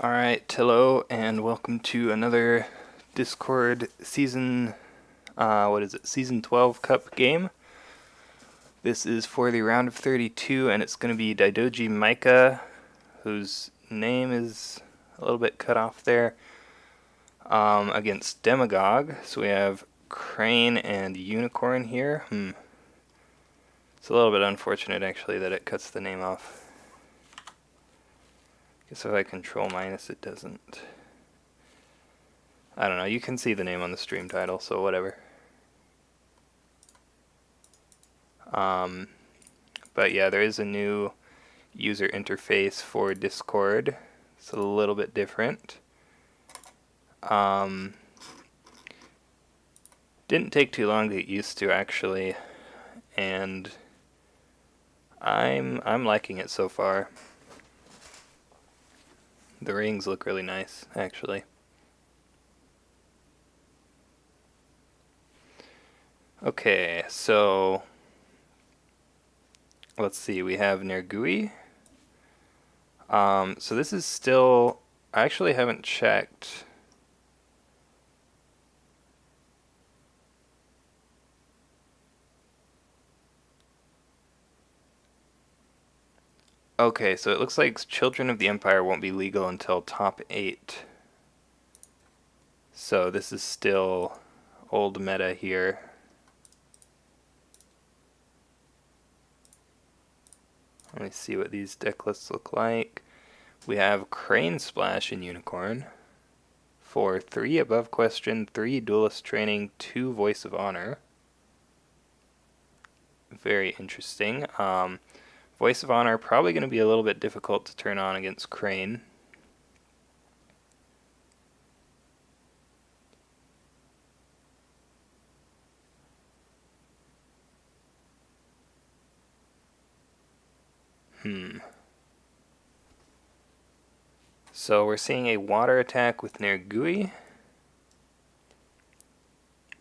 Alright, hello, and welcome to another Discord season, Season 12 Cup game. This is for the round of 32, and it's going to be Daidoji Micah, whose name is a little bit cut off there, against Demagogue. So we have Crane and Unicorn here. It's a little bit unfortunate, actually, that it cuts the name off. Guess if I control minus, it doesn't. I don't know, you can see the name on the stream title, so whatever. But yeah, there is a new user interface for Discord. It's a little bit different. Didn't take too long to get used to, actually, and I'm liking it so far. The rings look really nice, actually. Okay, so let's see, we have Nergui. So this is still, I actually haven't checked. Okay, so it looks like Children of the Empire won't be legal until top 8. So this is still old meta here. Let me see what these deck lists look like. We have Crane Splash in Unicorn for 3 Above Question, 3 Duelist Training, 2 Voice of Honor. Very interesting. Voice of Honor probably going to be a little bit difficult to turn on against Crane. So we're seeing a water attack with Nergui.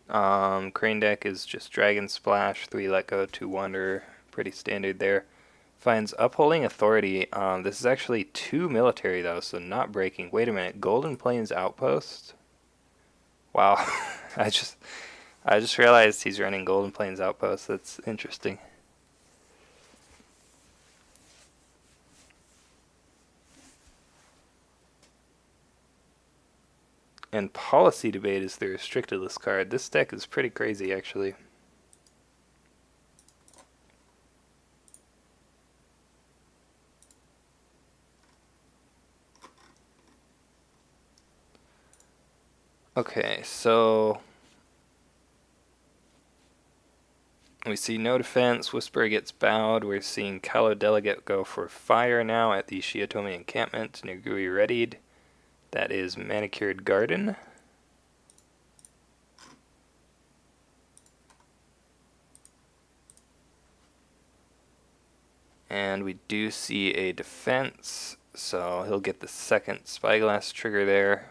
Crane deck is just Dragon Splash, 3 Let Go, 2 Wander. Pretty standard there. Finds Upholding Authority. This is actually 2 military though, so not breaking. Wait a minute, Golden Plains Outpost? Wow, I just realized he's running Golden Plains Outpost. That's interesting. And Policy Debate is the restricted list card. This deck is pretty crazy, actually. Okay, so we see no defense. Whisperer gets bowed. We're seeing Kalo Delegate go for fire now at the Shiatomi encampment. Nergui readied. That is Manicured Garden. And we do see a defense, so he'll get the second Spyglass trigger there.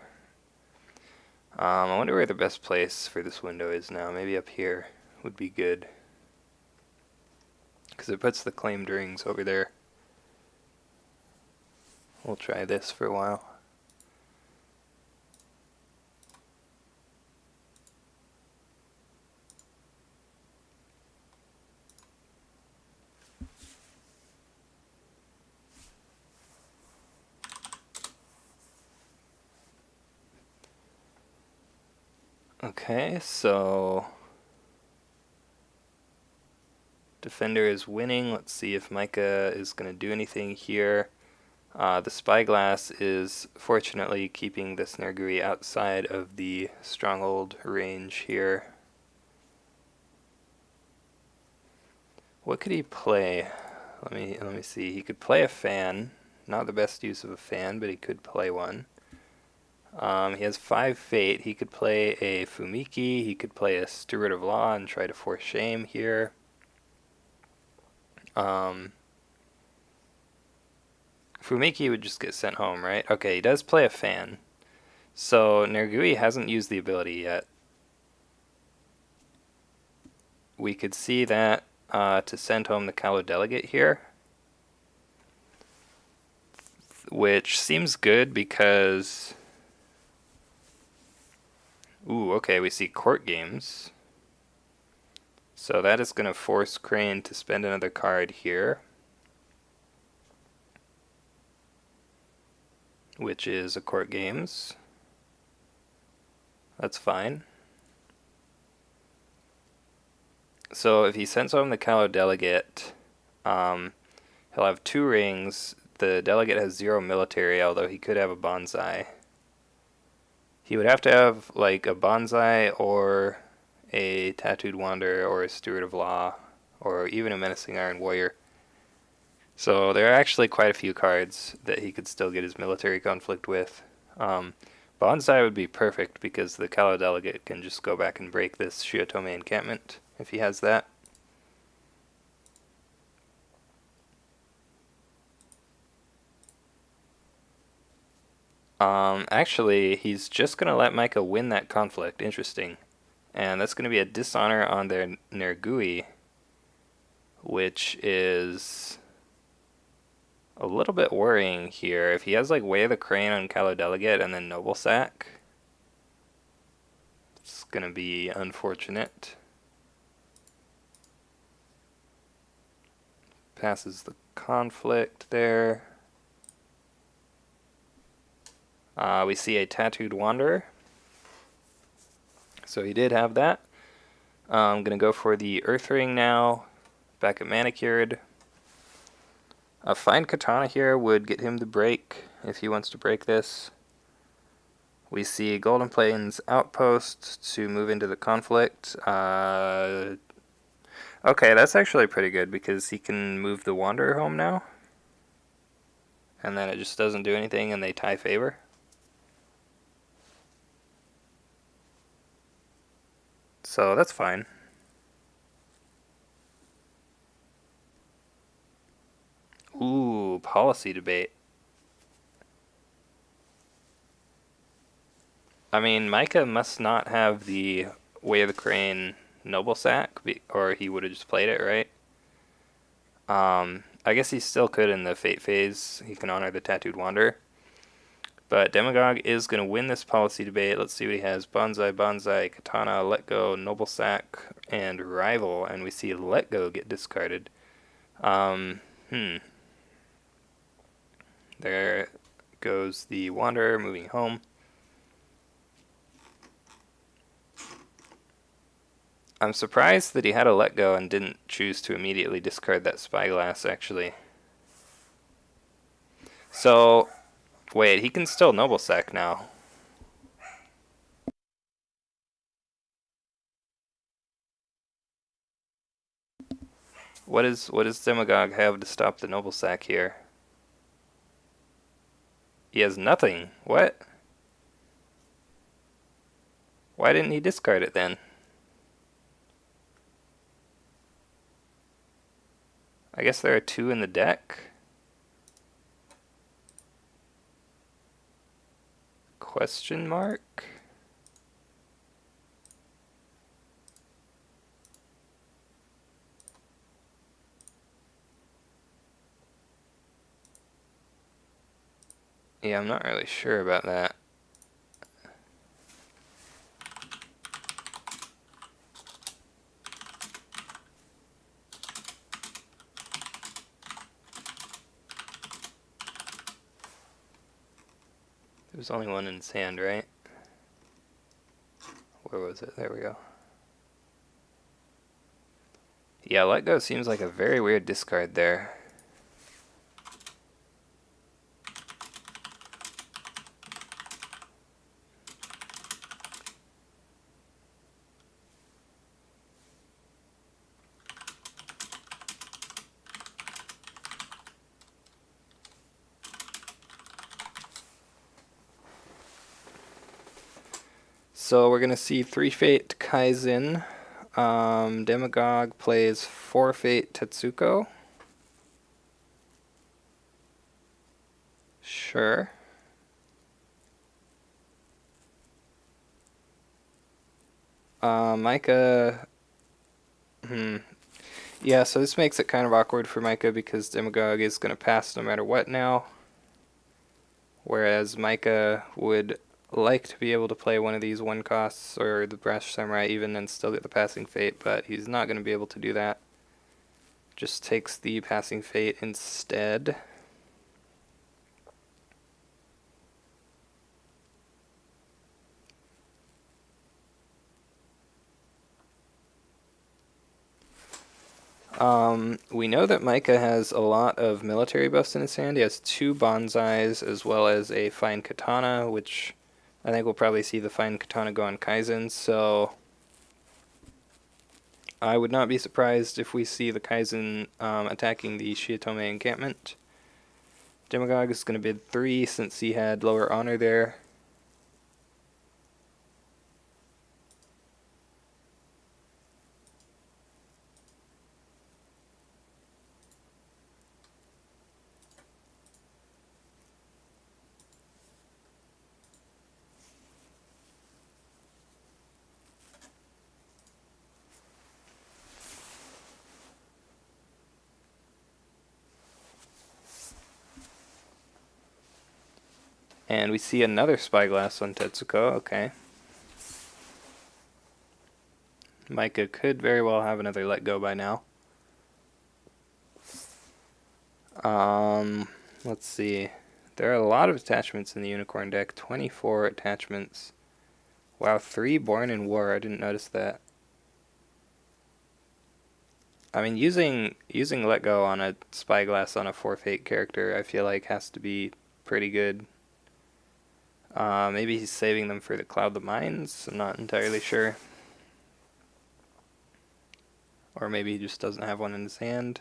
I wonder where the best place for this window is now. Maybe up here would be good, because it puts the claimed rings over there. We'll try this for a while. Okay, so Defender is winning. Let's see if Micah is going to do anything here. The Spyglass is fortunately keeping this Nergui outside of the Stronghold range here. What could he play? Let me see. He could play a fan. Not the best use of a fan, but he could play one. He has 5 Fate. He could play a Fumiki. He could play a Steward of Law and try to force shame here. Fumiki would just get sent home, right? Okay, he does play a fan. So Nergui hasn't used the ability yet. We could see that to send home the Kalo Delegate here. which seems good because... Ooh, okay, we see court games. So that is going to force Crane to spend another card here, which is a court games. That's fine. So if he sends home the Callow Delegate, he'll have 2 rings. The delegate has 0 military, although he could have a bonsai. He would have to have like a bonsai or a tattooed wanderer or a steward of law or even a menacing iron warrior. So there are actually quite a few cards that he could still get his military conflict with. Bonsai would be perfect because the Callow Delegate can just go back and break this Shiotome encampment if he has that. Actually, he's just going to let Micah win that conflict. Interesting. And that's going to be a dishonor on their Nergui, which is a little bit worrying here. If he has like Way of the Crane on Callow Delegate and then Noble Sack, it's going to be unfortunate. Passes the conflict there. We see a Tattooed Wanderer. So he did have that. I'm going to go for the Earth Ring now. Back at Manicured. A fine Katana here would get him to break if he wants to break this. We see Golden Plains Outpost to move into the conflict. Okay, that's actually pretty good because he can move the Wanderer home now. And then it just doesn't do anything and they tie favor. So that's fine. Ooh, policy debate. I mean, Micah must not have the Way of the Crane Noble Sack, or he would have just played it, right? I guess he still could in the Fate phase. He can honor the Tattooed Wanderer. But Demagogue is going to win this policy debate. Let's see what he has. Bonsai, Bonsai, Katana, Let Go, Noble Sack, and Rival. And we see Let Go get discarded. There goes the Wanderer moving home. I'm surprised that he had a Let Go and didn't choose to immediately discard that Spyglass, actually. So, wait, he can still Noble Sack now. What does Demagogue have to stop the Noble Sack here? He has nothing. What? Why didn't he discard it then? I guess there are 2 in the deck. Question mark? Yeah, I'm not really sure about that. There's only one in his hand, right? Where was it? There we go. Yeah, Let Go seems like a very weird discard there. So we're going to see 3 Fate Kaizen. Demagogue plays 4 Fate Tetsuko. Sure. Micah... Yeah, so this makes it kind of awkward for Micah because Demagogue is going to pass no matter what now. whereas Micah would like to be able to play one of these one costs or the Brash Samurai even and still get the Passing Fate, but he's not going to be able to do that. Just takes the Passing Fate instead. We know that Micah has a lot of military buffs in his hand. He has 2 bonsais as well as a fine katana, which I think we'll probably see the fine katana go on Kaizen, so I would not be surprised if we see the Kaizen attacking the Shiotome encampment. Demagogue is going to bid 3 since he had lower honor there. And we see another Spyglass on Tetsuko, okay. Micah could very well have another Let Go by now. Let's see. There are a lot of attachments in the Unicorn deck. 24 attachments. Wow, 3 Born in War. I didn't notice that. I mean, using Let Go on a Spyglass on a 4-Fate character, I feel like has to be pretty good. Maybe he's saving them for the Cloud the Mines. I'm not entirely sure. Or maybe he just doesn't have one in his hand.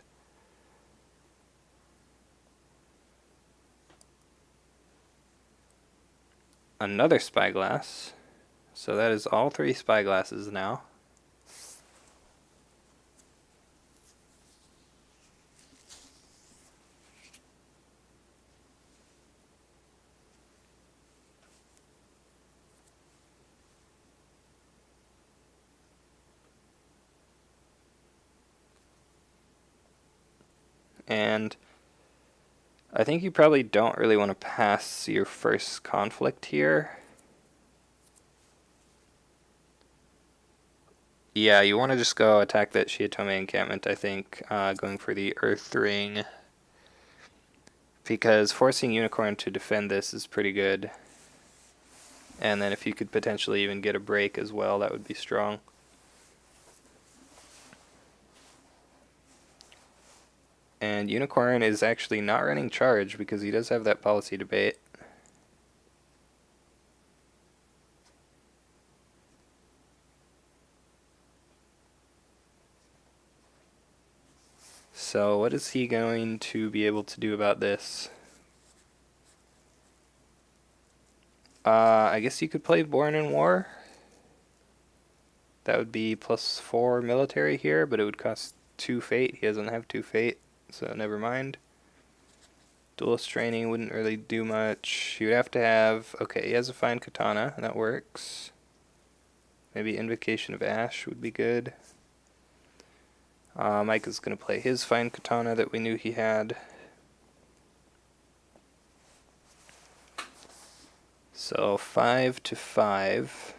Another Spyglass. So that is all 3 Spyglasses now. And I think you probably don't really want to pass your first conflict here. Yeah, you want to just go attack that Shiotome encampment, I think, going for the Earth Ring. Because forcing Unicorn to defend this is pretty good. And then if you could potentially even get a break as well, that would be strong. And Unicorn is actually not running charge because he does have that policy debate. So what is he going to be able to do about this? I guess you could play Born in War. That would be +4 military here, but it would cost 2 fate. He doesn't have 2 fate, so never mind. Duelist training wouldn't really do much. You would have to have... Okay, he has a fine katana, and that works. Maybe Invocation of Ash would be good. Mike is going to play his fine katana that we knew he had. So 5 to 5.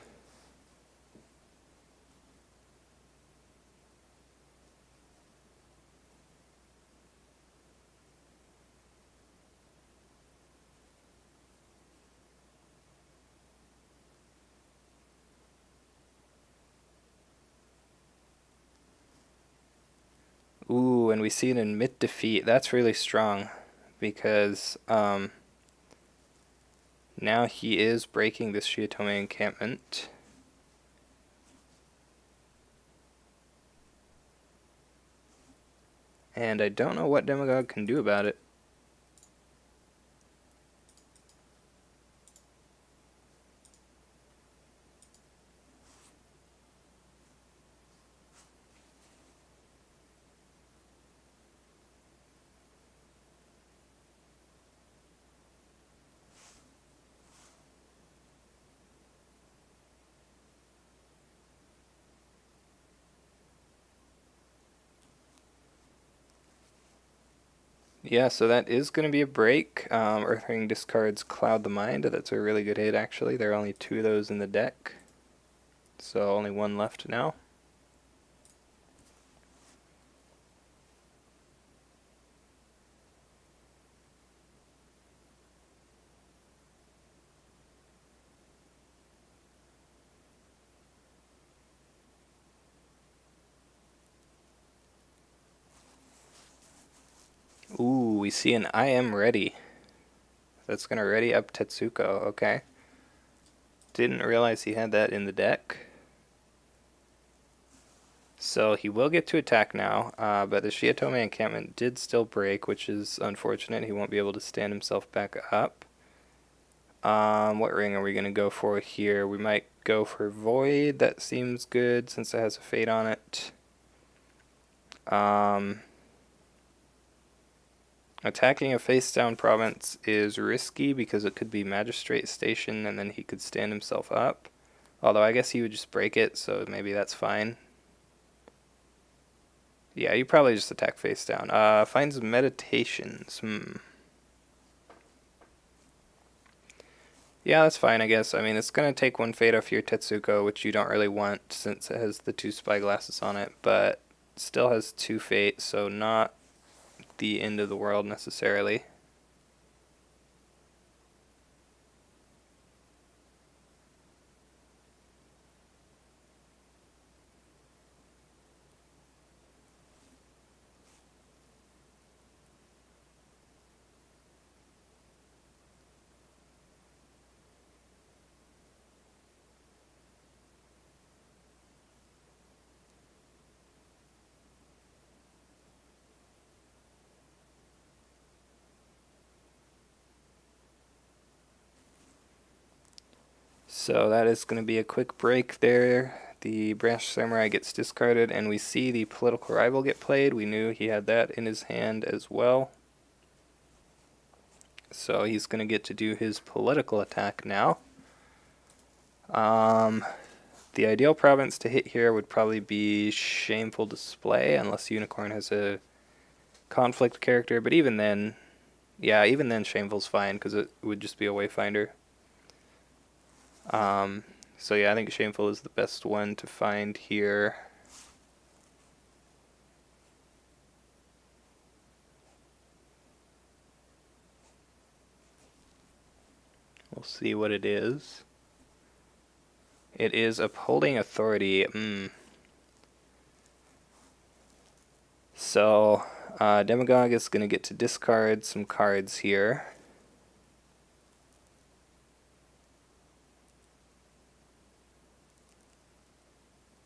Ooh, and we see an admit defeat. That's really strong because now he is breaking this Shiotome encampment. And I don't know what Demagogue can do about it. Yeah, so that is going to be a break. Earthring discards Cloud the Mind. That's a really good hit, actually. There are only 2 of those in the deck, so only 1 left now. Ooh, we see an I am ready. That's going to ready up Tetsuko, okay. Didn't realize he had that in the deck. So he will get to attack now, but the Shiotome encampment did still break, which is unfortunate. He won't be able to stand himself back up. What ring are we going to go for here? We might go for Void. That seems good since it has a fate on it. Attacking a face-down province is risky because it could be Magistrate Station and then he could stand himself up. Although I guess he would just break it, so maybe that's fine. Yeah, you probably just attack face down. Finds meditations. Yeah, that's fine, I guess. I mean, it's going to take 1 fate off your Tetsuko, which you don't really want since it has the 2 spyglasses on it, but still has 2 fate, so not the end of the world necessarily. So that is going to be a quick break there. The Branch Samurai gets discarded, and we see the Political Rival get played. We knew he had that in his hand as well. So he's going to get to do his political attack now. The ideal province to hit here would probably be Shameful Display, unless Unicorn has a conflict character. But even then, yeah, even then Shameful's fine, because it would just be a Wayfinder. So yeah, I think Shameful is the best one to find here. We'll see what it is. It is Upholding Authority. So, Demagogue is going to get to discard some cards here.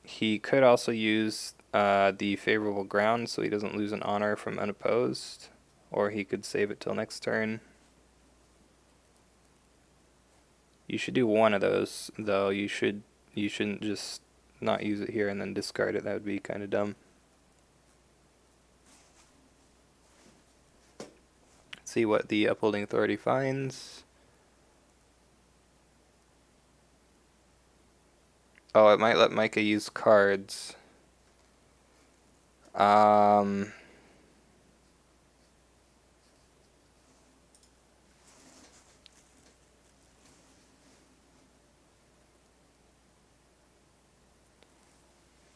He could also use the favorable ground so he doesn't lose an honor from unopposed, or he could save it till next turn. You should do one of those, though. You shouldn't just not use it here and then discard it. That would be kind of dumb. Let's see what the Upholding Authority finds. Oh, it might let Micah use cards.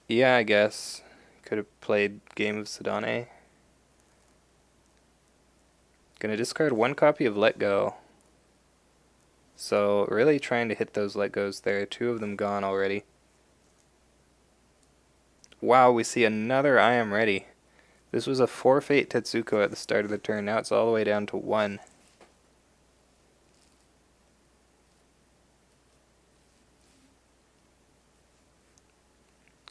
Yeah, I guess. Could have played Game of Sedane. Gonna discard 1 copy of Let Go. So, really trying to hit those Let Go's there. 2 of them gone already. Wow, we see another I Am Ready. This was a 4 fate Tetsuko at the start of the turn. Now it's all the way down to 1.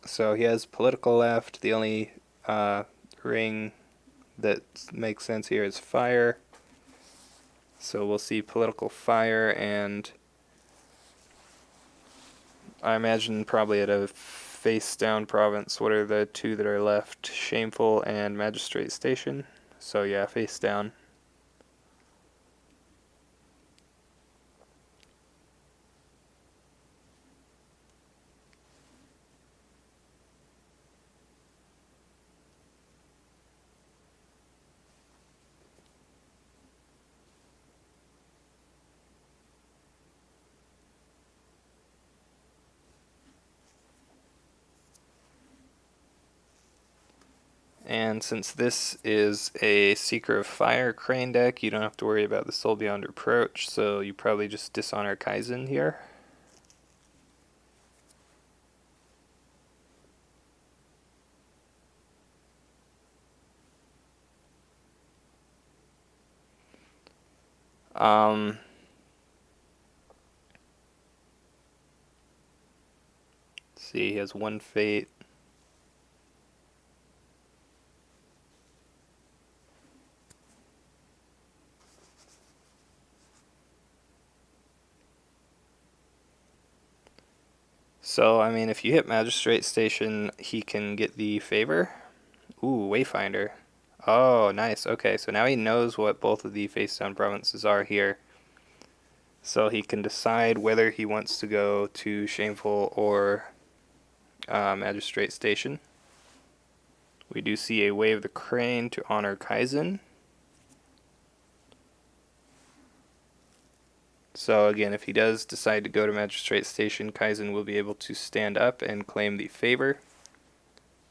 So he has political left. The only ring that makes sense here is fire. So we'll see political fire, and I imagine probably at a face down province. What are the 2 that are left? Shameful and Magistrate Station. So yeah, face down. And since this is a Seeker of Fire Crane deck, you don't have to worry about the Soul Beyond Reproach, so you probably just dishonor Kaizen here. See, he has one fate. So, I mean, if you hit Magistrate Station, he can get the favor. Ooh, Wayfinder. Oh, nice. Okay, so now he knows what both of the face down provinces are here. So he can decide whether he wants to go to Shameful or Magistrate Station. We do see a Wave the Crane to honor Kaizen. So again, if he does decide to go to Magistrate Station, Kaizen will be able to stand up and claim the favor.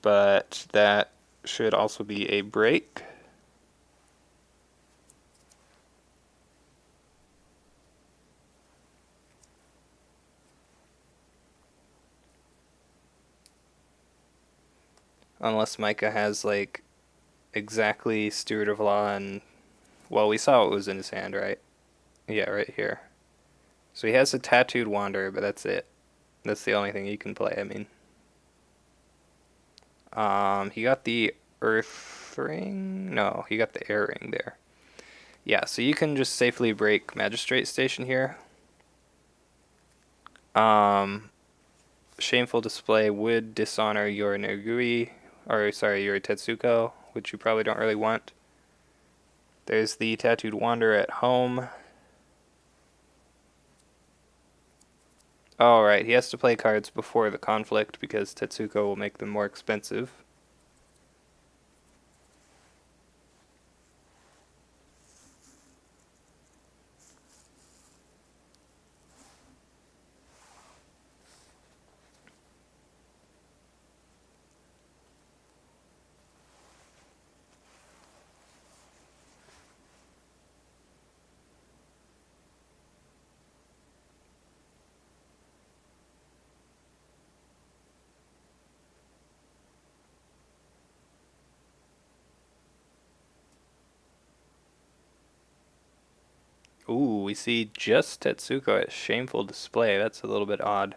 But that should also be a break. Unless Micah has like exactly Steward of Law and, well, we saw what was in his hand, right? Yeah, right here. So he has a Tattooed Wanderer, but that's it. That's the only thing he can play, I mean. He got the Earth Ring? No, he got the Air Ring there. Yeah, so you can just safely break Magistrate Station here. Shameful Display would dishonor your Nergui, or sorry, your Tetsuko, which you probably don't really want. There's the Tattooed Wanderer at home. Oh, right, he has to play cards before the conflict because Tetsuko will make them more expensive. Ooh, we see just Tetsuko at Shameful Display. That's a little bit odd.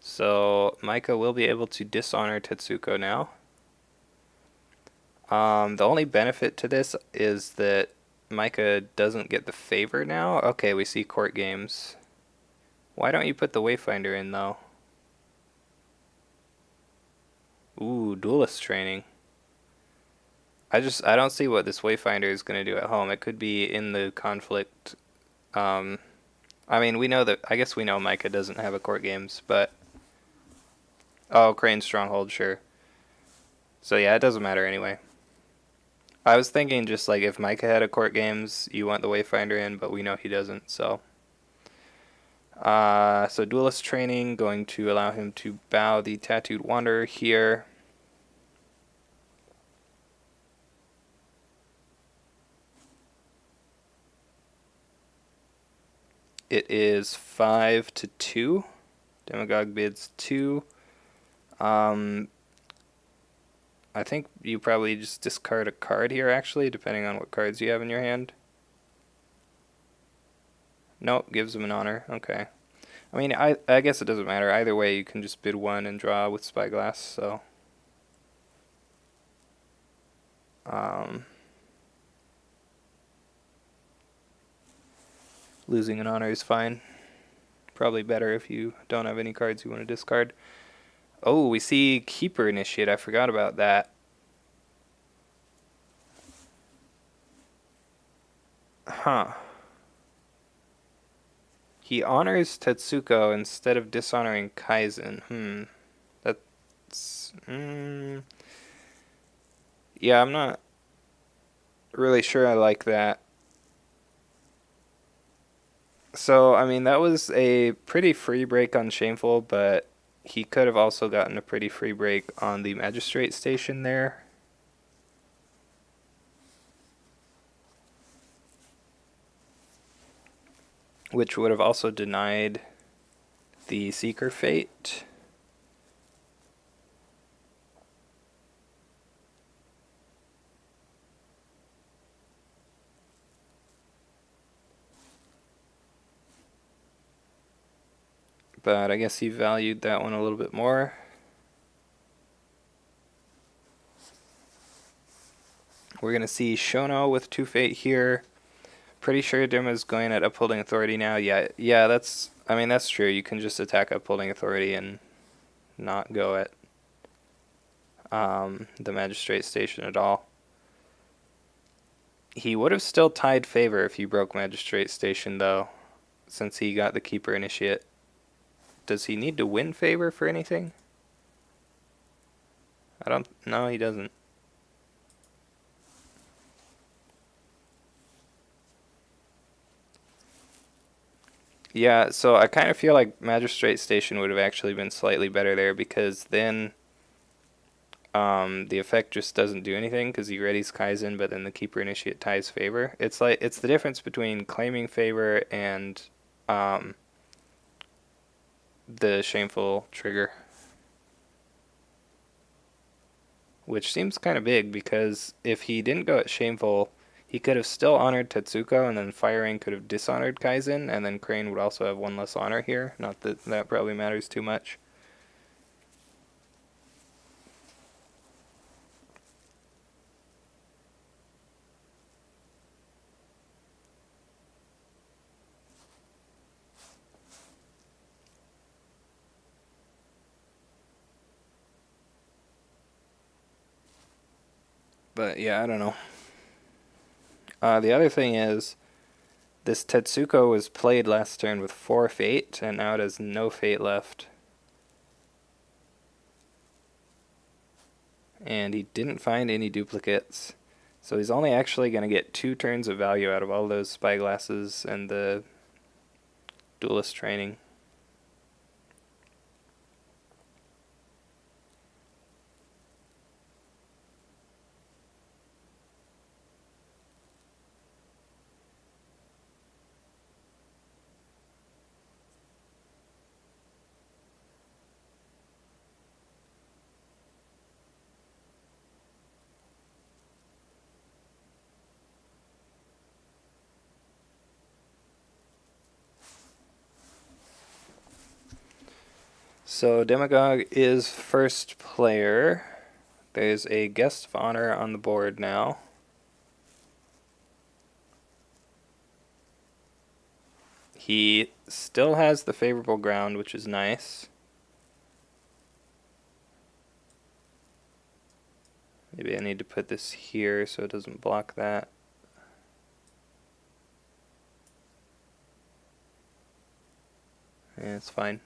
So Micah will be able to dishonor Tetsuko now. The only benefit to this is that Micah doesn't get the favor now. Okay, we see court games. Why don't you put the Wayfinder in, though? Ooh, duelist training. I don't see what this Wayfinder is going to do at home. It could be in the conflict. I mean, we know that, I guess we know Micah doesn't have a court games, but... Oh, Crane Stronghold, sure. So yeah, it doesn't matter anyway. I was thinking just like if Micah had a court games, you want the Wayfinder in, but we know he doesn't, so... So duelist training, going to allow him to bow the Tattooed Wanderer here. It is 5-2. Demagogue bids 2. I think you probably just discard a card here, actually, depending on what cards you have in your hand. Nope, gives him an honor. Okay. I mean, I guess it doesn't matter. Either way, you can just bid 1 and draw with Spyglass, so... Losing an honor is fine. Probably better if you don't have any cards you want to discard. Oh, we see Keeper Initiate. I forgot about that. Huh. He honors Tetsuko instead of dishonoring Kaizen. That's... Yeah, I'm not really sure I like that. So, I mean, that was a pretty free break on Shameful, but he could have also gotten a pretty free break on the Magistrate Station there. which would have also denied the Seeker Fate. But I guess he valued that one a little bit more. We're going to see Shono with 2 Fate here. Pretty sure Dima's going at Upholding Authority now. Yeah, that's true. You can just attack Upholding Authority and not go at the Magistrate Station at all. He would have still tied favor if you broke Magistrate Station, though, since he got the Keeper Initiate. Does he need to win favor for anything? No, he doesn't. Yeah, so I kind of feel like Magistrate Station would have actually been slightly better there, because then the effect just doesn't do anything because he readies Kaizen, but then the Keeper Initiate ties favor. It's the difference between claiming favor and the Shameful trigger, which seems kind of big, because if he didn't go at Shameful, he could have still honored Tetsuko, and then firing could have dishonored Kaizen, and then Crane would also have 1 less honor here. Not that that probably matters too much. But yeah, I don't know. The other thing is, this Tetsuko was played last turn with 4 Fate, and now it has no Fate left. And he didn't find any duplicates. So he's only actually going to get 2 turns of value out of all those Spyglasses and the Duelist training. So Demagogue is first player. There's a guest of honor on the board now. He still has the favorable ground, which is nice. Maybe I need to put this here so it doesn't block that. Yeah, it's fine.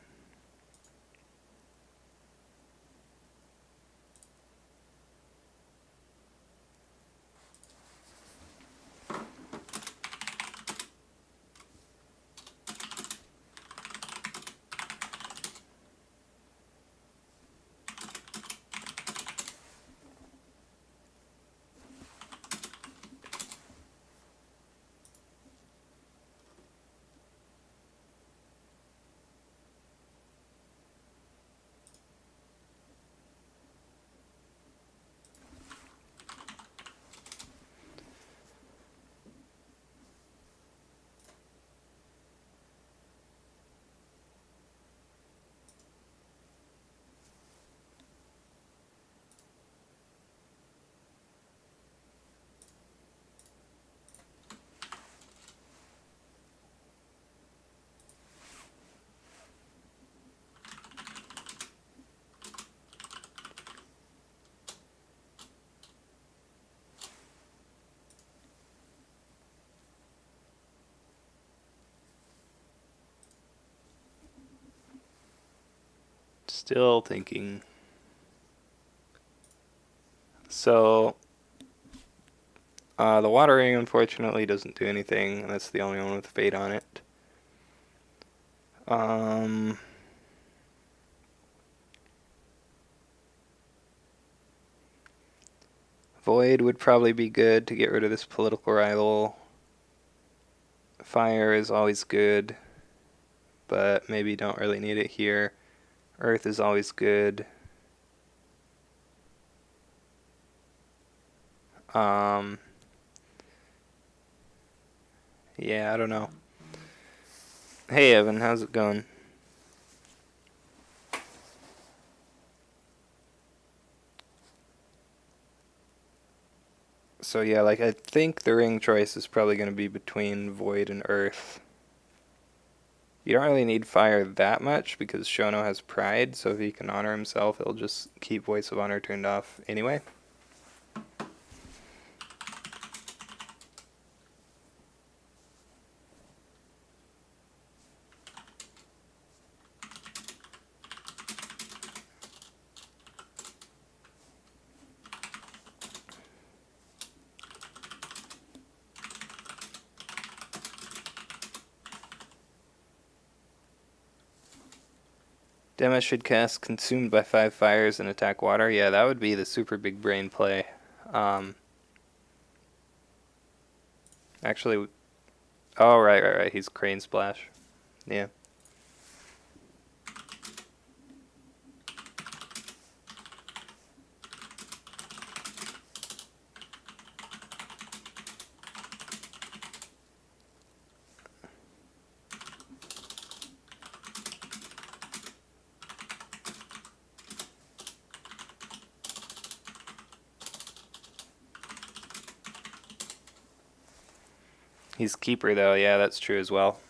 Still thinking. So, the water ring unfortunately doesn't do anything, and that's the only one with Fate on it. Void would probably be good to get rid of this political rival. Fire is always good, but maybe don't really need it here. Earth is always good. Yeah, I don't know. Hey Evan, how's it going? So yeah, like I think the ring choice is probably going to be between Void and Earth. You don't really need Fire that much because Shono has Pride, so if he can honor himself, he'll just keep Voice of Honor turned off anyway. Dema should cast Consumed by 5 fires and attack water. Yeah, that would be the super big brain play. Actually, oh, right. He's Crane Splash. Yeah. He's Keeper, though. Yeah, that's true as well.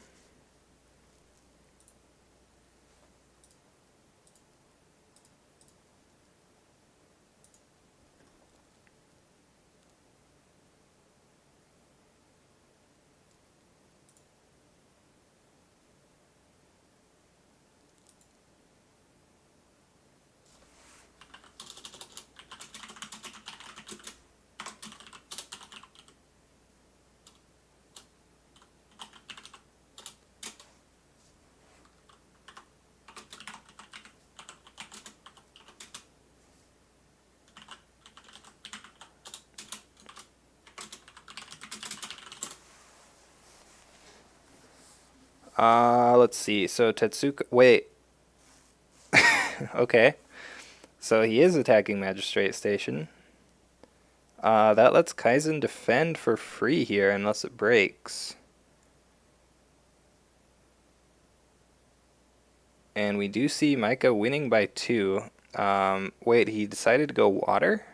Let's see. So Tetsuka... Wait. Okay. So he is attacking Magistrate Station. That lets Kaizen defend for free here unless it breaks. And we do see Micah winning by 2. Wait, he decided to go water?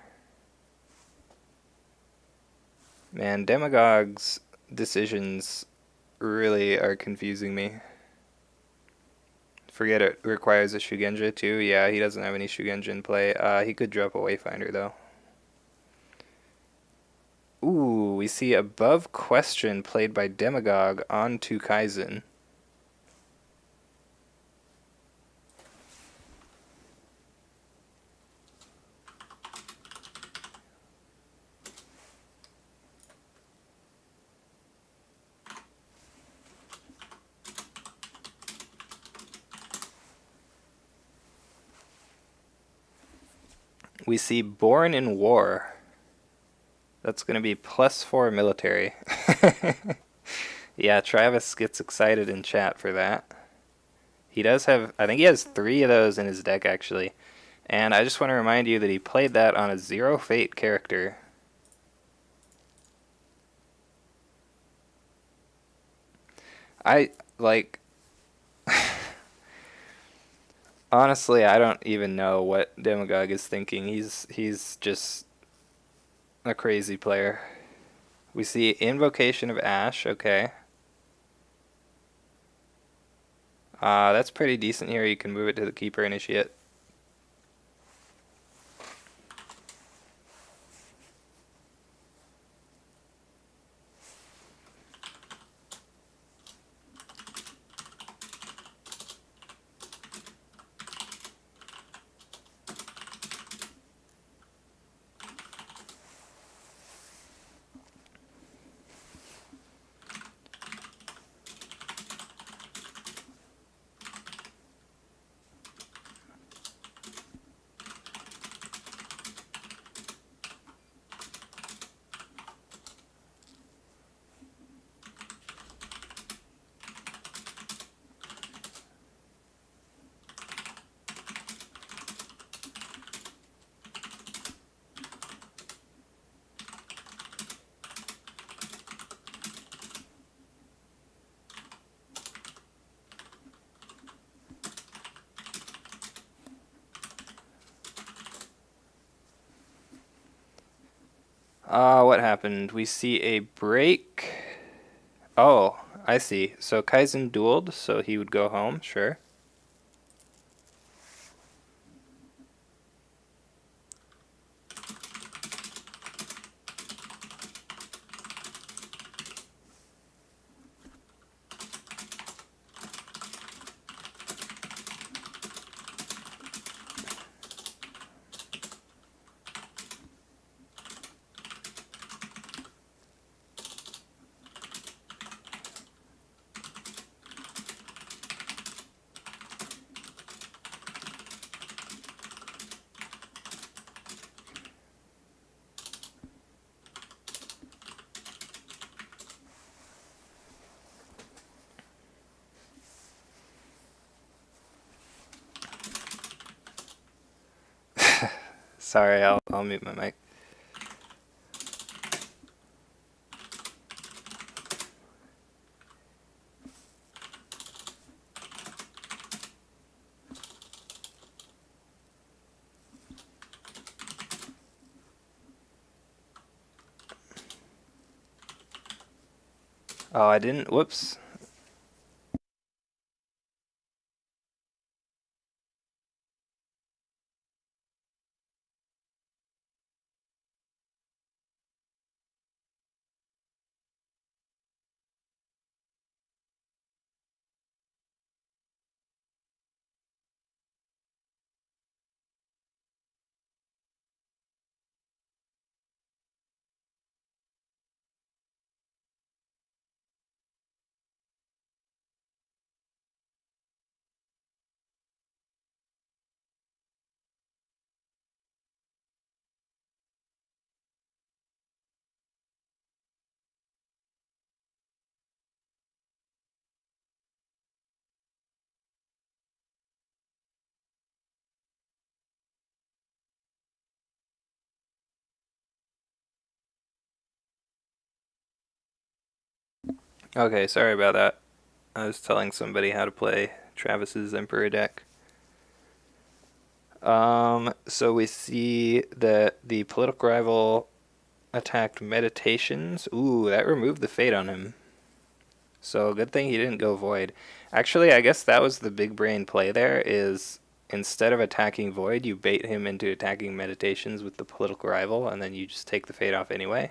Man, Demagogue's decisions really are confusing me. Forget it requires a Shugenja too. Yeah, he doesn't have any Shugenja in play. He could drop a Wayfinder though. Ooh, we see Above Question played by Demagogue onto Kaizen. We see Born in War. That's going to be +4 military. Yeah, Travis gets excited in chat for that. He does have, I think he has 3 of those in his deck actually. And I just want to remind you that he played that on a 0 Fate character. Honestly, I don't even know what Demagogue is thinking. He's just a crazy player. We see Invocation of Ash, okay. That's pretty decent here. You can move it to the Keeper Initiate. What happened? We see a break. Oh, I see. So Kaizen dueled, so he would go home, sure. Sorry, I'll mute my mic. Oh, I didn't. Whoops. Okay, sorry about that. I was telling somebody how to play Travis's Emperor deck. So we see that the political rival attacked Meditations. Ooh, that removed the fate on him. So good thing he didn't go Void. Actually, I guess that was the big brain play there, is instead of attacking Void, you bait him into attacking Meditations with the political rival, and then you just take the fate off anyway.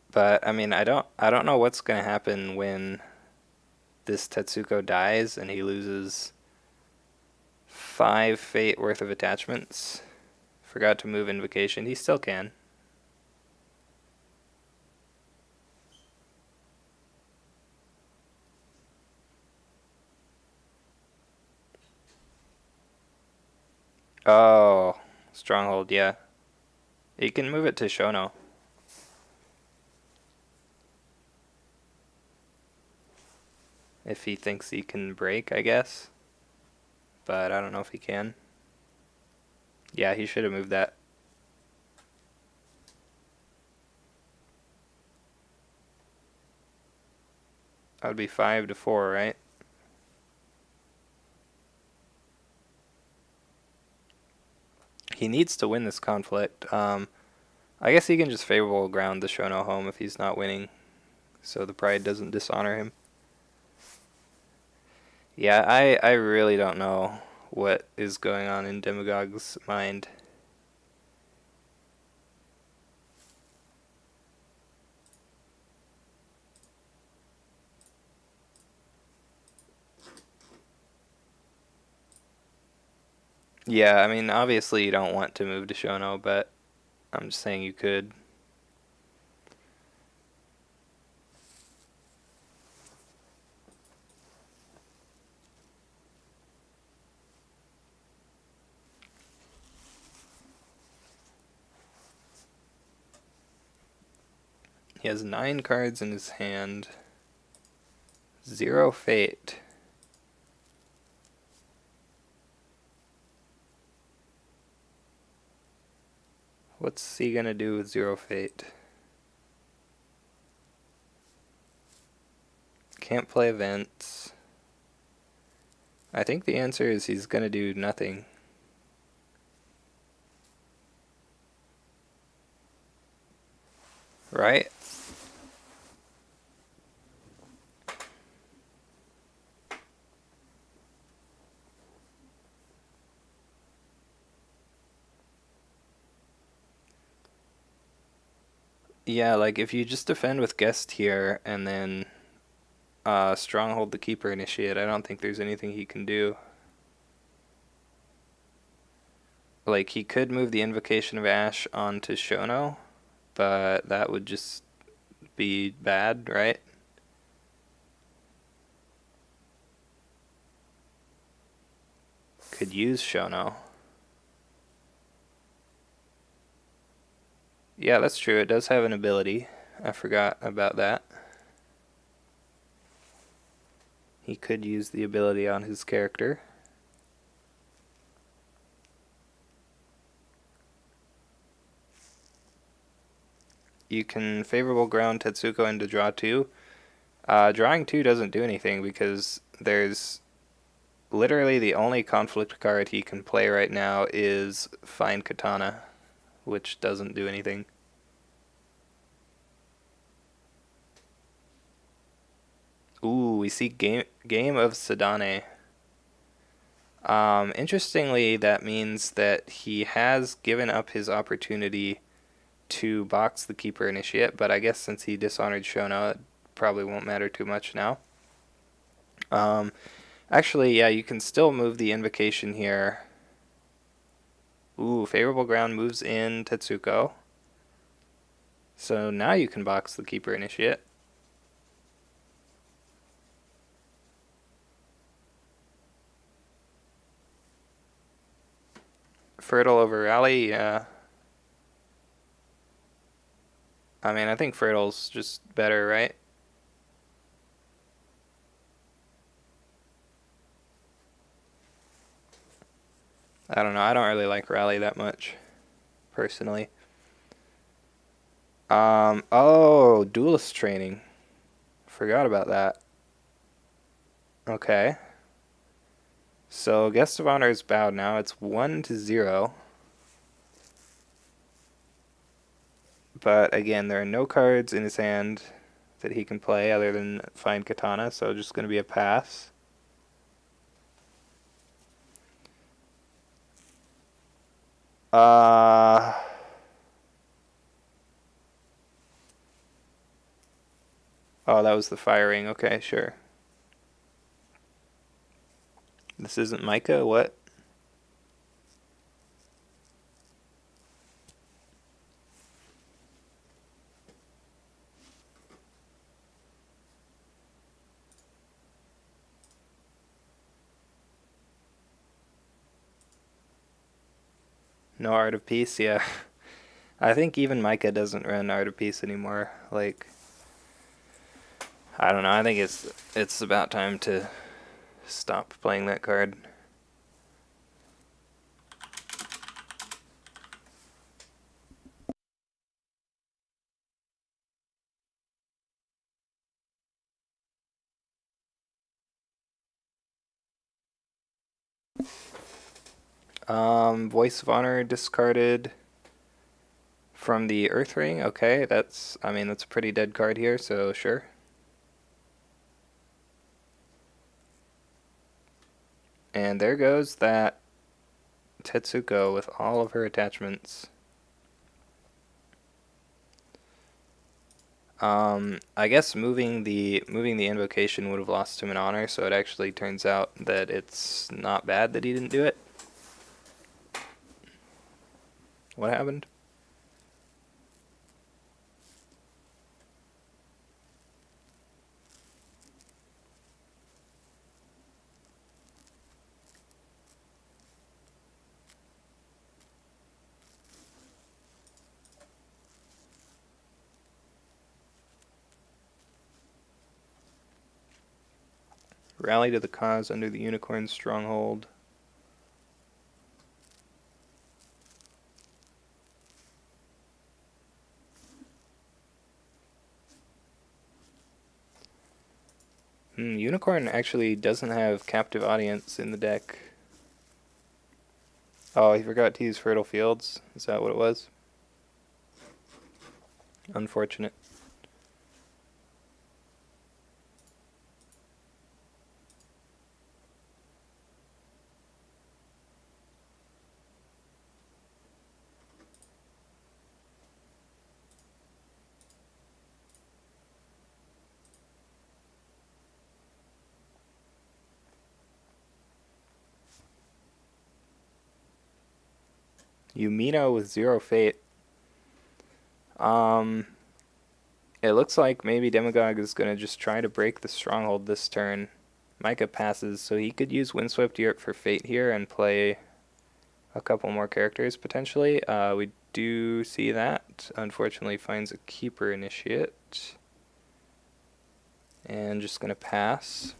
But I mean, I don't know what's gonna happen when this Tetsuko dies and he loses 5 fate worth of attachments. Forgot to move Invocation. He still can. Oh, Stronghold, yeah. He can move it to Shono. If he thinks he can break, I guess. But I don't know if he can. Yeah, he should have moved that. That would be 5 to 4, right? He needs to win this conflict. I guess he can just favorable ground the Shono home if he's not winning, so the pride doesn't dishonor him. Yeah, I really don't know what is going on in Demagogue's mind. Yeah, I mean, obviously you don't want to move to Shono, but I'm just saying you could. He has 9 cards in his hand. 0 fate. What's he gonna do with 0 fate? Can't play events. I think the answer is he's gonna do nothing. Right? Yeah, like if you just defend with guest here and then stronghold the keeper initiate, I don't think there's anything he can do. Like he could move the Invocation of Ash onto Shono, but that would just be bad, right? Could use Shono. Yeah, that's true. It does have an ability. I forgot about that. He could use the ability on his character. You can favorable ground Tetsuko into draw 2. Drawing 2 doesn't do anything because there's literally the only conflict card he can play right now is Fine Katana, which doesn't do anything. Ooh, we see game of Sadane. Interestingly, that means that he has given up his opportunity to box the Keeper Initiate, but I guess since he dishonored Shono, it probably won't matter too much now. Actually, yeah, you can still move the Invocation here. Ooh, favorable ground moves in Tetsuko. So now you can box the Keeper Initiate. Fertile over Rally, yeah. I mean, I think Fertile's just better, right? I don't know. I don't really like Rally that much, personally. Oh, Duelist Training. Forgot about that. Okay. So Guest of Honor is bowed now. It's 1-0. But again, there are no cards in his hand that he can play other than Find Katana, so just going to be a pass. Oh, that was the firing. Okay, sure. This isn't Micah? What? No Art of Peace? Yeah. I think even Micah doesn't run Art of Peace anymore. Like, I don't know. I think it's about time to stop playing that card. Voice of Honor discarded from the Earth Ring. Okay, that's a pretty dead card here, so sure. And there goes that Tetsuko with all of her attachments. I guess moving the invocation would have lost him an honor, so it actually turns out that it's not bad that he didn't do it. What happened? Rally to the cause under the Unicorn Stronghold. Unicorn actually doesn't have captive audience in the deck. Oh, he forgot to use Fertile Fields. Is that what it was? Unfortunate. Yumino with 0 fate. It looks like maybe Demagogue is going to just try to break the stronghold this turn. Micah passes, so he could use Windswept Yurt for fate here and play a couple more characters potentially. We do see that. Unfortunately, finds a Keeper Initiate. And just going to pass.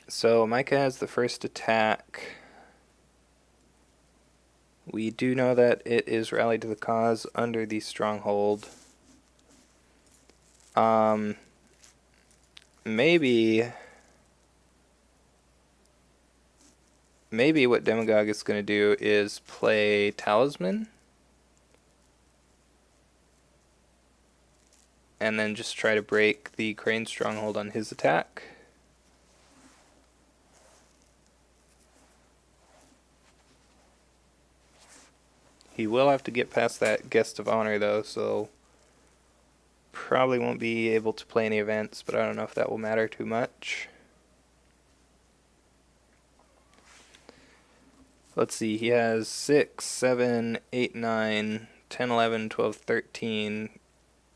So Micah has the first attack. We do know that it is Rally to the Cause under the Stronghold. Maybe what Demagogue is going to do is play Talisman. And then just try to break the Crane Stronghold on his attack. He will have to get past that Guest of Honor though, so probably won't be able to play any events, but I don't know if that will matter too much. Let's see, he has 6, 7, 8, 9, 10, 11, 12, 13,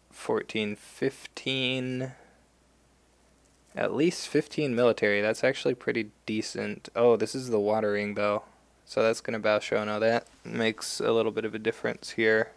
14, 15... At least 15 military. That's actually pretty decent. Oh, this is the water ring, though. So that's going to bow show. Now that makes a little bit of a difference here.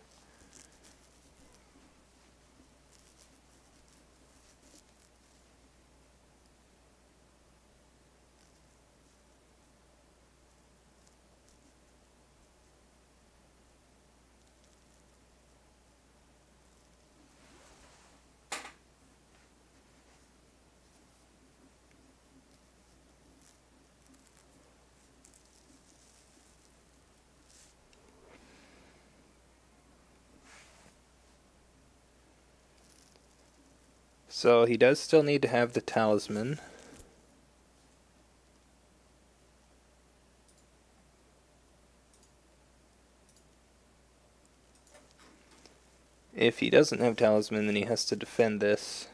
So he does still need to have the talisman. If he doesn't have talisman, then he has to defend this.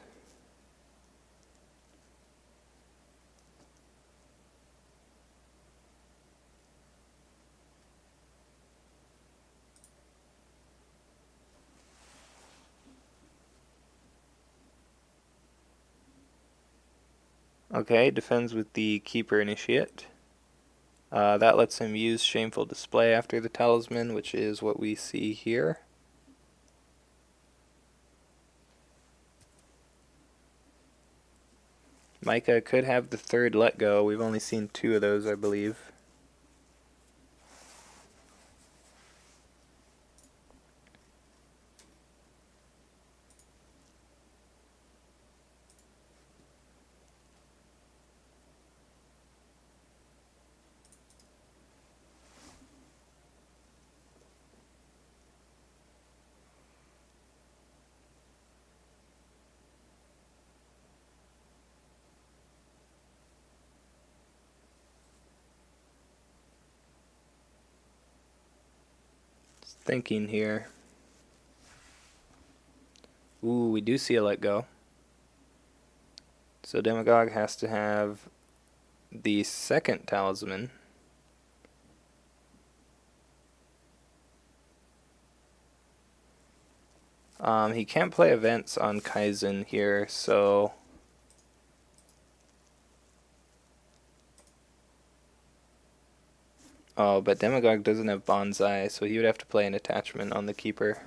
Okay, defends with the Keeper Initiate. That lets him use Shameful Display after the talisman, which is what we see here. Micah could have the third Let Go. We've only seen 2 of those, I believe. Thinking here. Ooh, we do see a let go. So Demagogue has to have the second talisman. He can't play events on Kaizen here, so... Oh, but Demagogue doesn't have Bonsai, so he would have to play an attachment on the Keeper.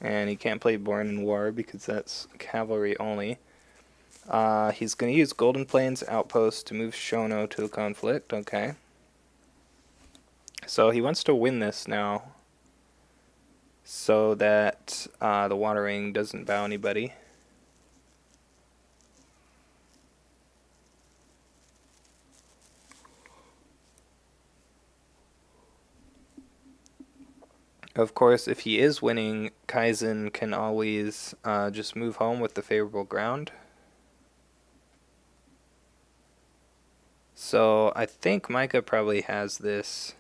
And he can't play Born in War because that's cavalry only. He's going to use Golden Plains Outpost to move Shono to a conflict. Okay. So he wants to win this now so that the Watering doesn't bow anybody. Of course, if he is winning, Kaizen can always just move home with the favorable ground. So I think Micah probably has this.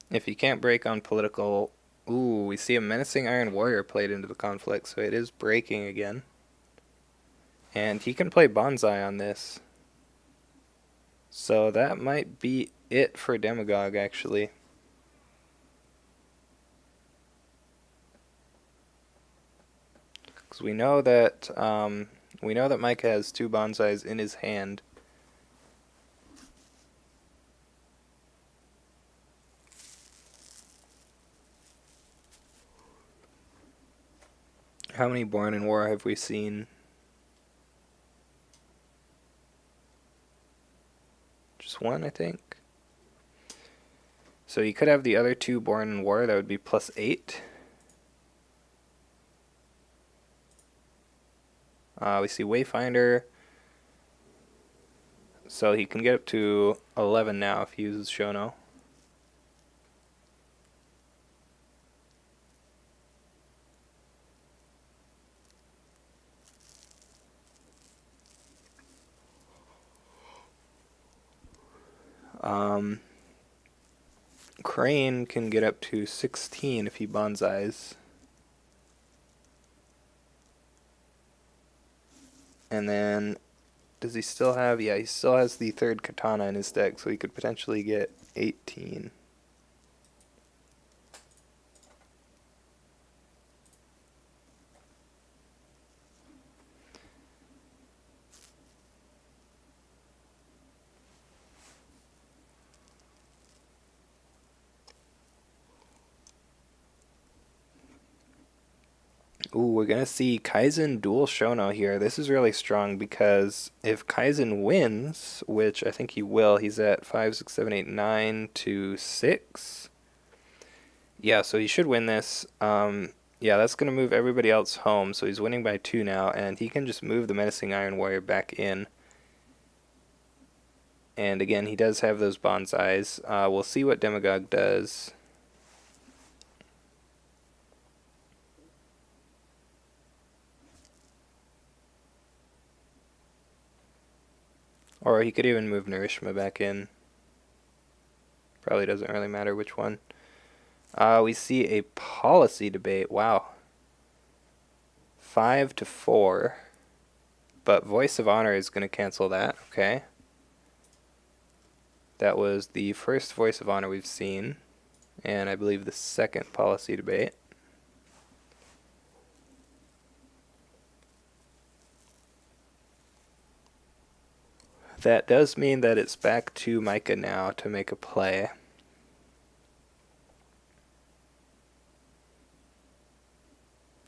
If he can't break on political... Ooh, we see a Menacing Iron Warrior played into the conflict, so it is breaking again. And he can play Bonsai on this. So that might be it for Demagogue, actually. Because we know that Micah has 2 Bonsais in his hand. How many Born in War have we seen? Just 1, I think. So you could have the other 2 Born in War. That would be +8. We see Wayfinder. So he can get up to 11 now if he uses Shono. Crane can get up to 16 if he bonsais. And then, does he still have... Yeah, he still has the 3rd katana in his deck, so he could potentially get 18. Ooh, we're going to see Kaizen dual Shono here. This is really strong because if Kaizen wins, which I think he will, he's at 5, 6, 7, 8, 9 to 6. Yeah, so he should win this. Yeah, that's going to move everybody else home, so he's winning by 2 now, and he can just move the Menacing Iron Warrior back in. And again, he does have those bonsais. We'll see what Demagogue does. Or he could even move Narishma back in. Probably doesn't really matter which one. We see a policy debate. Wow. 5 to 4. But Voice of Honor is going to cancel that. Okay. That was the first Voice of Honor we've seen. And I believe the second policy debate. That does mean that it's back to Micah now to make a play.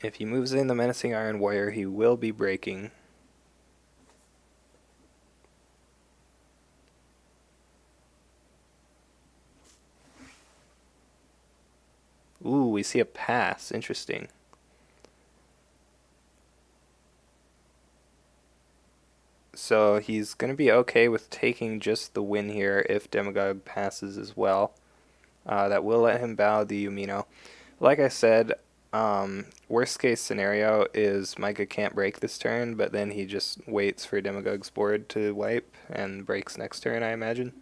If he moves in the Menacing Iron Warrior, he will be breaking. Ooh, we see a pass. Interesting. So he's going to be okay with taking just the win here if Demagogue passes as well. That will let him bow the Yumino. Like I said, worst case scenario is Micah can't break this turn, but then he just waits for Demagogue's board to wipe and breaks next turn, I imagine.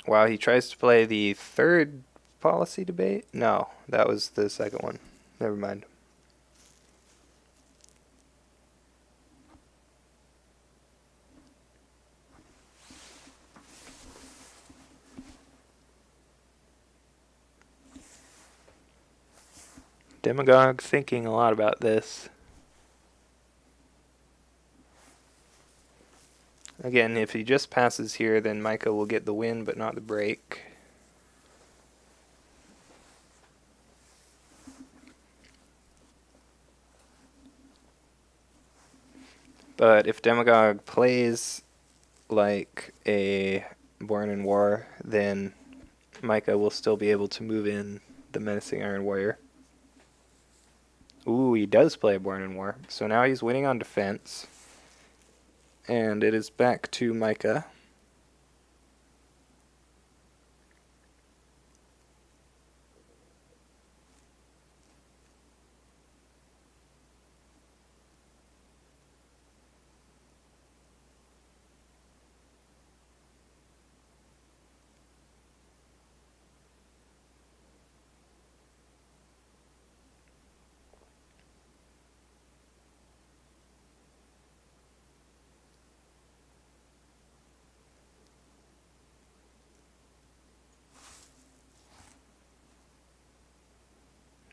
Wow, he tries to play the third policy debate? No, that was the second one. Never mind. Demagogue thinking a lot about this. Again, if he just passes here, then Micah will get the win, but not the break. But if Demagogue plays like a Born in War, then Micah will still be able to move in the Menacing Iron Warrior. Ooh, he does play Born in War. So now he's winning on defense. And it is back to Micah.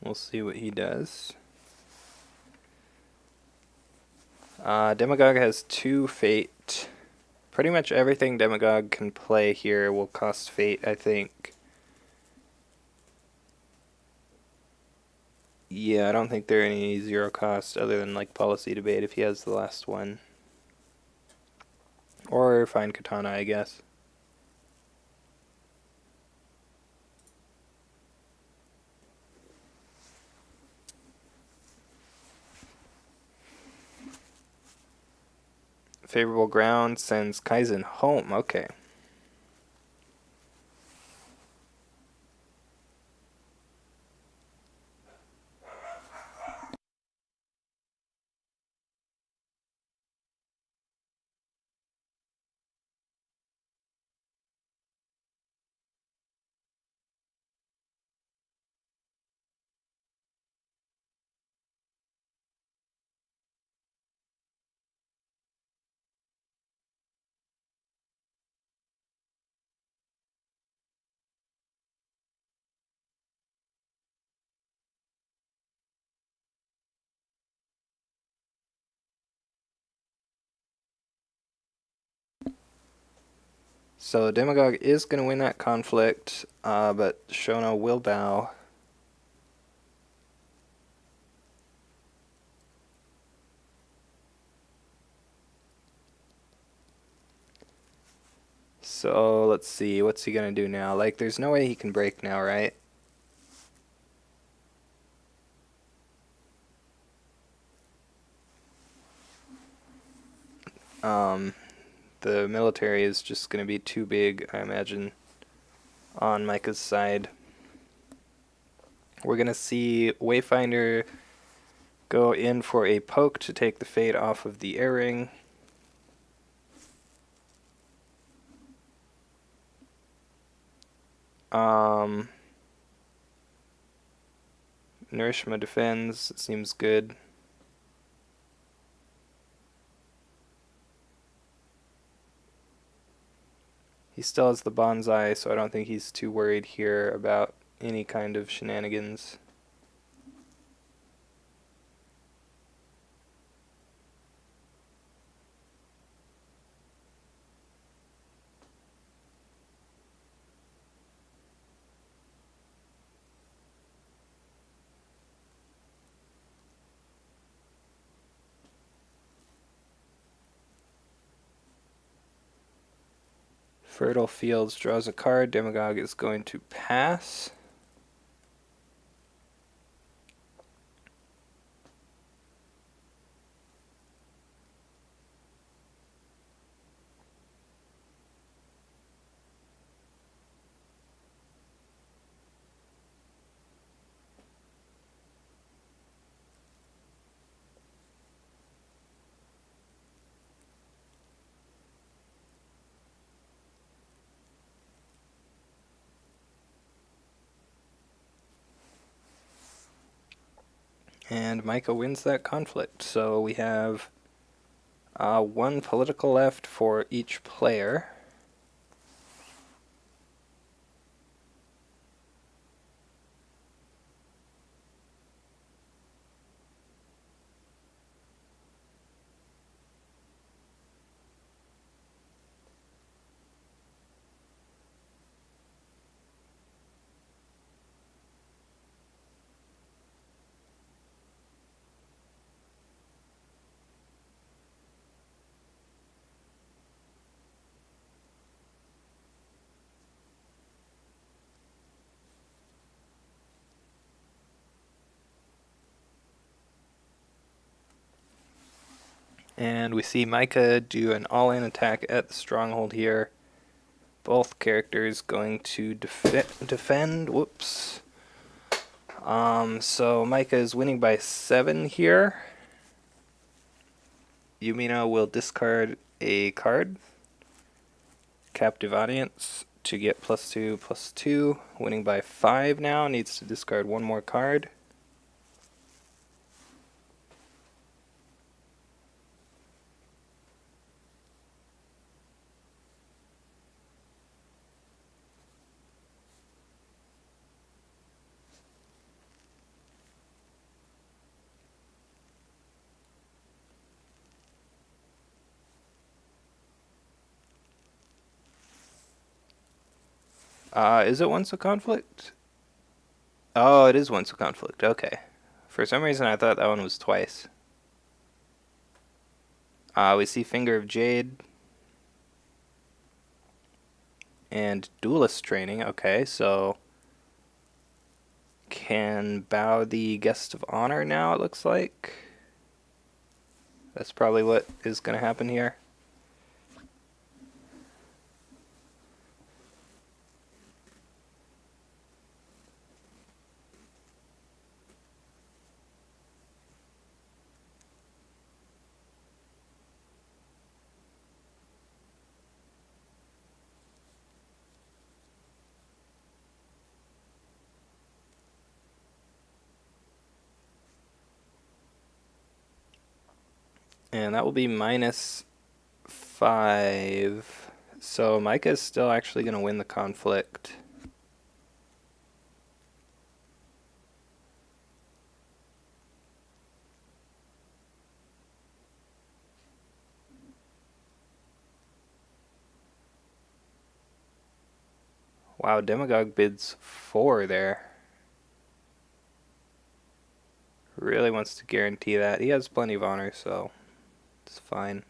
We'll see what he does. Demagogue has 2 fate. Pretty much everything Demagogue can play here will cost fate, I think. Yeah, I don't think there are any 0 cost other than like policy debate if he has the last one. Or Fine Katana, I guess. Favorable ground sends Kaizen home. Okay. So Demagogue is going to win that conflict, but Shono will bow. So let's see, what's he going to do now? Like, there's no way he can break now, right? The military is just going to be too big, I imagine, on Micah's side. We're going to see Wayfinder go in for a poke to take the fade off of the air ring. Nourishma defends, it seems good. He still has the bonsai, so I don't think he's too worried here about any kind of shenanigans. Fertile Fields draws a card. Demagogue is going to pass. And Micah wins that conflict. So we have one political left for each player. And we see Micah do an all-in attack at the stronghold here. Both characters going to defend. Whoops. So Micah is winning by 7 here. Yumino will discard a card. Captive Audience to get +2/+2. Winning by 5 now. Needs to discard one more card. Is it once a conflict? Oh, it is once a conflict. Okay. For some reason, I thought that one was twice. We see Finger of Jade and Duelist Training. Okay, so can bow the Guest of Honor now, it looks like. That's probably what is going to happen here. And that will be -5. So Micah is still actually going to win the conflict. Wow, Demagogue bids 4 there. Really wants to guarantee that. He has plenty of honor, so it's fine.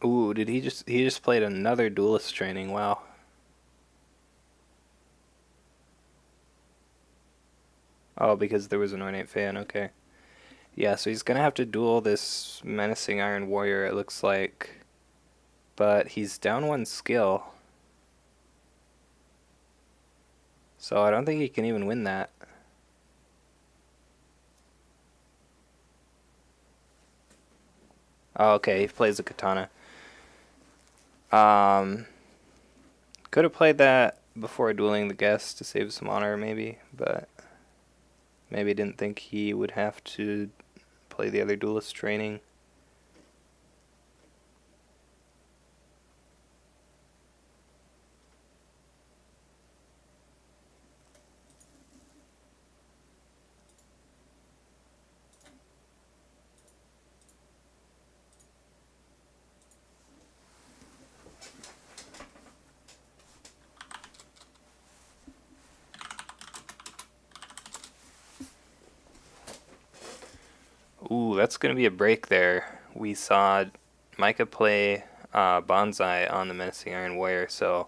Ooh, did he just played another Duelist Training? Wow. Oh, because there was an Ornate Fan, okay. Yeah, so he's gonna have to duel this Menacing Iron Warrior, it looks like. But he's down 1 skill. So I don't think he can even win that. Oh, okay, he plays a Katana. Could have played that before dueling the guest to save some honor, maybe, but Maybe didn't think he would have to play the other duelist training. Ooh, that's going to be a break there. We saw Micah play Bonsai on the Menacing Iron Warrior, so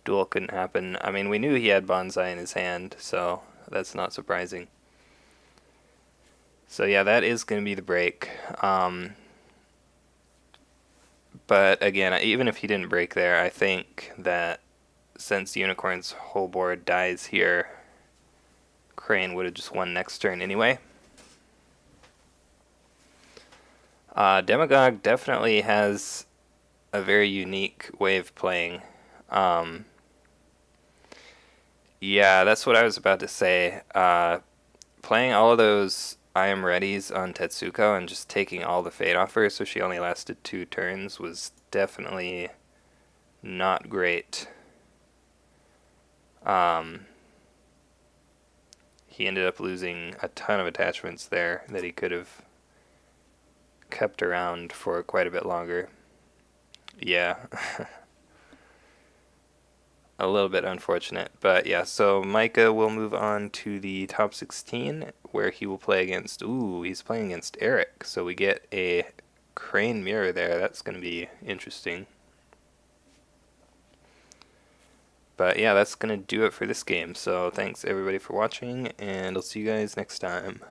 duel couldn't happen. I mean, we knew he had Bonsai in his hand, so that's not surprising. So yeah, that is going to be the break. But again, even if he didn't break there, I think that since Unicorn's whole board dies here, Crane would have just won next turn anyway. Demagogue definitely has a very unique way of playing. Yeah, that's what I was about to say. Playing all of those I am readies on Tetsuko and just taking all the fate off her so she only lasted 2 turns was definitely not great. He ended up losing a ton of attachments there that he could have kept around for quite a bit longer. Yeah. A little bit unfortunate, but yeah, so Micah will move on to the top 16 where he will play against, he's playing against Eric, so we get a Crane mirror there. That's going to be interesting. But yeah, that's going to do it for this game, so thanks everybody for watching, and I'll see you guys next time.